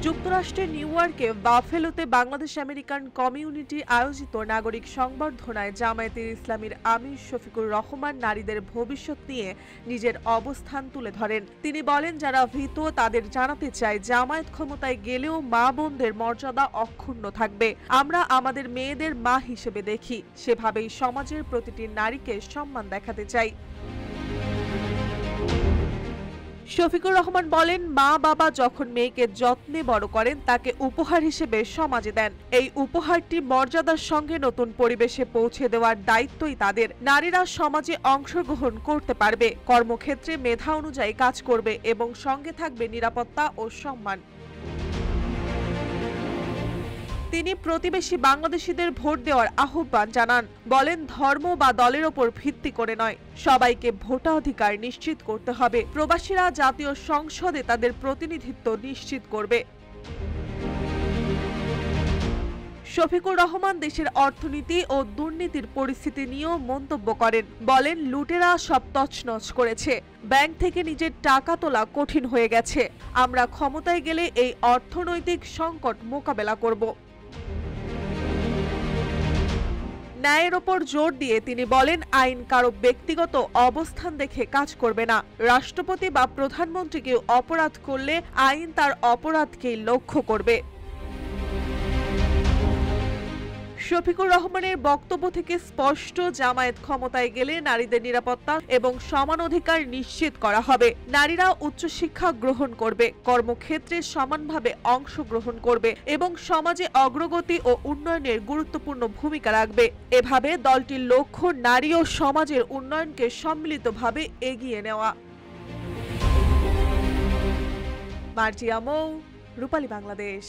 যুক্তরাষ্ট্রের নিউ ইয়র্কে বাফেলোতে Bangladesh American community আয়োজিত নাগরিক সংবর্ধনায় জামায়াতের ইসলামীর আমির শফিকুর রহমান নারীদের ভবিষ্যৎ নিয়ে নিজের অবস্থান তুলে ধরেন। তিনি বলেন, যারা ভীত তাদের জানাতে চায় জামায়াত ক্ষমতায় গেলেও মা বোনদের মর্যাদা অক্ষুণ্ণ থাকবে। আমরা আমাদের মেয়েদের মা হিসেবে দেখি, সেভাবেই সমাজের প্রতিটি নারীকে সম্মান দেখাতে চাই। শফিকুর রহমান বলেন, মা বাবা যখন মেয়েকে যত্নে বড় করেন তাকে উপহার হিসেবে সমাজে দেন। এই উপহারটি মর্যাদার সঙ্গে নতুন পরিবেশে পৌঁছে দেওয়ার দায়িত্বই তাদের। নারীরা সমাজে অংশগ্রহণ করতে পারবে, কর্মক্ষেত্রে মেধা অনুযায়ী কাজ করবে এবং সঙ্গে থাকবে নিরাপত্তা ও সম্মান। তিনি প্রতিবেশী বাংলাদেশিদের ভোট দেওয়ার আহ্বান জানান। বলেন, ধর্ম বা দলের ওপর ভিত্তি করে নয়, সবাইকে ভোটাধিকার নিশ্চিত করতে হবে। প্রবাসীরা জাতীয় সংসদে তাদের প্রতিনিধিত্ব নিশ্চিত করবে। শফিকুর রহমান দেশের অর্থনীতি ও দুর্নীতির পরিস্থিতি নিয়েও মন্তব্য করেন। বলেন, লুটেরা সব তছনছ করেছে, ব্যাংক থেকে নিজের টাকা তোলা কঠিন হয়ে গেছে। আমরা ক্ষমতায় গেলে এই অর্থনৈতিক সংকট মোকাবেলা করব। ন্যায়ের ওপর জোর দিয়ে তিনি বলেন, আইন কারো ব্যক্তিগত অবস্থান দেখে কাজ করবে না। রাষ্ট্রপতি বা প্রধানমন্ত্রী কেউ অপরাধ করলে আইন তার অপরাধকেই লক্ষ্য করবে। শফিকুর রহমানের বক্তব্য থেকে স্পষ্ট, জামায়াত ক্ষমতায় গেলে নারীদের নিরাপত্তা এবং সমান অধিকার নিশ্চিত করা হবে। নারীরা উচ্চশিক্ষা গ্রহণ করবে, কর্মক্ষেত্রে সমানভাবে অংশগ্রহণ করবে এবং সমাজে অগ্রগতি ও উন্নয়নের গুরুত্বপূর্ণ ভূমিকা রাখবে। এভাবে দলটির লক্ষ্য নারী ও সমাজের উন্নয়নকে সম্মিলিতভাবে এগিয়ে নেওয়া। মার্জিয়া মৌ, রূপালী বাংলাদেশ।